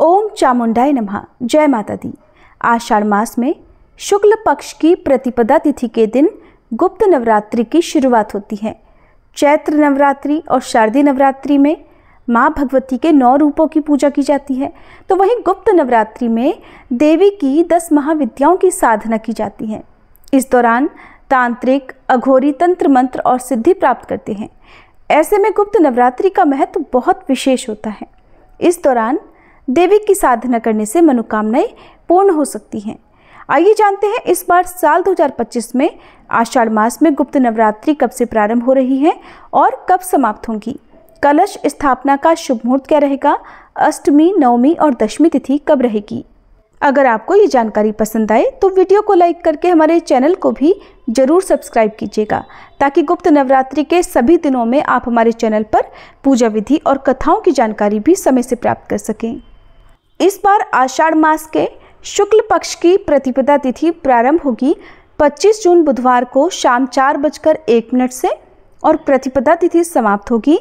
ओम चामुंडाय नमः। जय माता दी। आषाढ़ मास में शुक्ल पक्ष की प्रतिपदा तिथि के दिन गुप्त नवरात्रि की शुरुआत होती है। चैत्र नवरात्रि और शारदीय नवरात्रि में माँ भगवती के 9 रूपों की पूजा की जाती है, तो वहीं गुप्त नवरात्रि में देवी की 10 महाविद्याओं की साधना की जाती है। इस दौरान तांत्रिक, अघोरी तंत्र मंत्र और सिद्धि प्राप्त करते हैं। ऐसे में गुप्त नवरात्रि का महत्व बहुत विशेष होता है। इस दौरान देवी की साधना करने से मनोकामनाएं पूर्ण हो सकती हैं। आइए जानते हैं इस बार साल 2025 में आषाढ़ मास में गुप्त नवरात्रि कब से प्रारंभ हो रही है और कब समाप्त होंगी। कलश स्थापना का शुभ मुहूर्त क्या रहेगा, अष्टमी, नवमी और दशमी तिथि कब रहेगी। अगर आपको ये जानकारी पसंद आए तो वीडियो को लाइक करके हमारे चैनल को भी जरूर सब्सक्राइब कीजिएगा, ताकि गुप्त नवरात्रि के सभी दिनों में आप हमारे चैनल पर पूजा विधि और कथाओं की जानकारी भी समय से प्राप्त कर सकें। इस बार आषाढ़ मास के शुक्ल पक्ष की प्रतिपदा तिथि प्रारंभ होगी 25 जून बुधवार को शाम 4:01 से और प्रतिपदा तिथि समाप्त होगी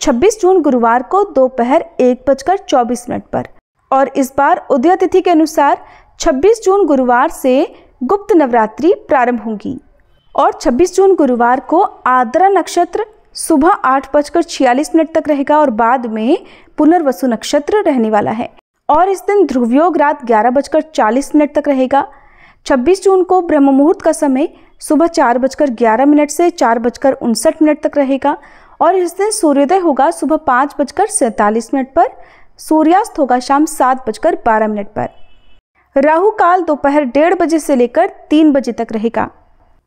26 जून गुरुवार को दोपहर 1:24 पर। और इस बार उदय तिथि के अनुसार 26 जून गुरुवार से गुप्त नवरात्रि प्रारंभ होगी और 26 जून गुरुवार को आर्द्रा नक्षत्र सुबह 8:46 तक रहेगा और बाद में पुनर्वसु नक्षत्र रहने वाला है। और इस दिन ध्रुव योग रात 11:40 तक रहेगा। 26 जून को ब्रह्म मुहूर्त का समय सुबह 4:11 से 4:59 तक रहेगा और इस दिन सूर्योदय होगा सुबह 5:47 पर। सूर्यास्त होगा शाम 7:12 पर। राहु काल दोपहर 1:30 बजे से लेकर 3 बजे तक रहेगा।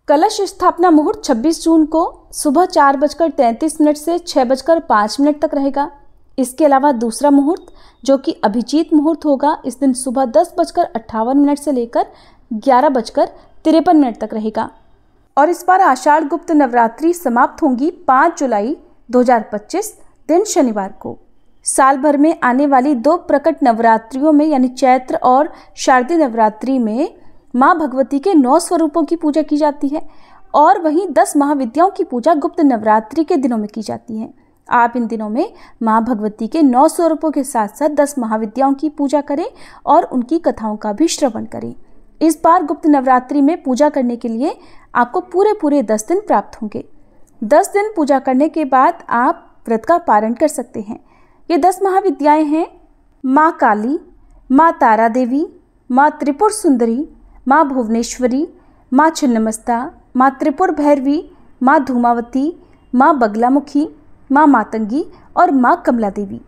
कलश स्थापना मुहूर्त 26 जून को सुबह 4:33 से 6:05 तक रहेगा। इसके अलावा दूसरा मुहूर्त जो कि अभिजीत मुहूर्त होगा, इस दिन सुबह 10:58 से लेकर 11:53 तक रहेगा। और इस बार आषाढ़ गुप्त नवरात्रि समाप्त होंगी 5 जुलाई 2025 दिन शनिवार को। साल भर में आने वाली 2 प्रकट नवरात्रियों में यानी चैत्र और शारदीय नवरात्रि में माँ भगवती के 9 स्वरूपों की पूजा की जाती है और वहीं 10 महाविद्याओं की पूजा गुप्त नवरात्रि के दिनों में की जाती है। आप इन दिनों में माँ भगवती के 9 स्वरूपों के साथ साथ 10 महाविद्याओं की पूजा करें और उनकी कथाओं का भी श्रवण करें। इस बार गुप्त नवरात्रि में पूजा करने के लिए आपको पूरे 10 दिन प्राप्त होंगे। 10 दिन पूजा करने के बाद आप व्रत का पारण कर सकते हैं। ये 10 महाविद्याएं हैं माँ काली, माँ तारा देवी, माँ त्रिपुर सुंदरी, माँ भुवनेश्वरी, माँ छिन्नमस्ता, माँ त्रिपुर भैरवी, माँ धूमावती, माँ बगलामुखी, माँ मातंगी और माँ कमला देवी।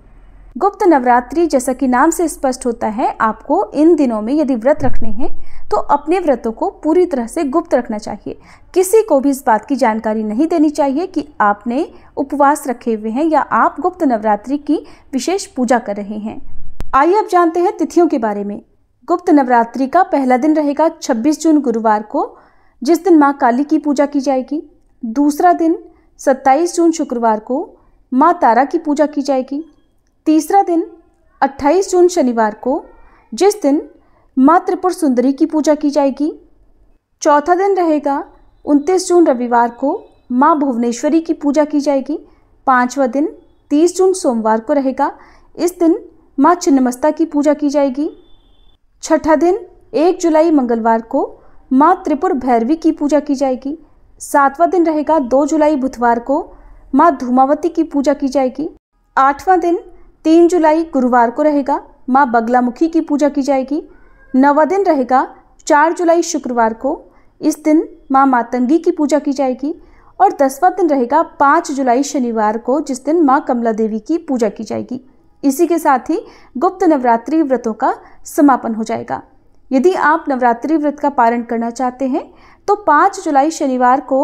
गुप्त नवरात्रि जैसा कि नाम से स्पष्ट होता है, आपको इन दिनों में यदि व्रत रखने हैं तो अपने व्रतों को पूरी तरह से गुप्त रखना चाहिए। किसी को भी इस बात की जानकारी नहीं देनी चाहिए कि आपने उपवास रखे हुए हैं या आप गुप्त नवरात्रि की विशेष पूजा कर रहे हैं। आइए अब जानते हैं तिथियों के बारे में। गुप्त नवरात्रि का पहला दिन रहेगा 26 जून गुरुवार को, जिस दिन माँ काली की पूजा की जाएगी। दूसरा दिन 27 जून शुक्रवार को माँ तारा की पूजा की जाएगी। तीसरा दिन 28 जून शनिवार को, जिस दिन माँ त्रिपुर सुंदरी की पूजा की जाएगी। चौथा दिन रहेगा 29 जून रविवार को माँ भुवनेश्वरी की पूजा की जाएगी। 5वां दिन 30 जून सोमवार को रहेगा, इस दिन माँ छिन्नमस्ता की पूजा की जाएगी। छठा दिन 1 जुलाई मंगलवार को माँ त्रिपुर भैरवी की पूजा की जाएगी। 7वां दिन रहेगा 2 जुलाई बुधवार को माँ धूमावती की पूजा की जाएगी। 8वां दिन 3 जुलाई गुरुवार को रहेगा, माँ बगलामुखी की पूजा की जाएगी। 9वां दिन रहेगा 4 जुलाई शुक्रवार को, इस दिन माँ मातंगी की पूजा की जाएगी। और 10वां दिन रहेगा 5 जुलाई शनिवार को, जिस दिन माँ कमला देवी की पूजा की जाएगी। इसी के साथ ही गुप्त नवरात्रि व्रतों का समापन हो जाएगा। यदि आप नवरात्रि व्रत का पारण करना चाहते हैं तो 5 जुलाई शनिवार को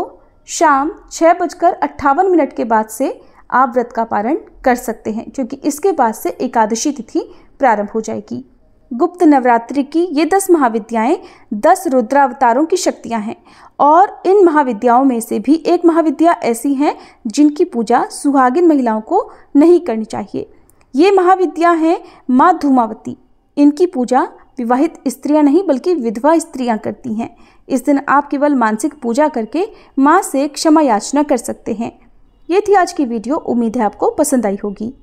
शाम 6:58 के बाद से आप व्रत का पारण कर सकते हैं, क्योंकि इसके बाद से एकादशी तिथि प्रारंभ हो जाएगी। गुप्त नवरात्रि की ये 10 महाविद्याएं 10 रुद्रावतारों की शक्तियां हैं और इन महाविद्याओं में से भी एक महाविद्या ऐसी हैं जिनकी पूजा सुहागिन महिलाओं को नहीं करनी चाहिए। ये महाविद्या हैं माँ धूमावती। इनकी पूजा विवाहित स्त्रियां नहीं बल्कि विधवा स्त्रियां करती हैं। इस दिन आप केवल मानसिक पूजा करके माँ से क्षमा याचना कर सकते हैं। ये थी आज की वीडियो। उम्मीद है आपको पसंद आई होगी।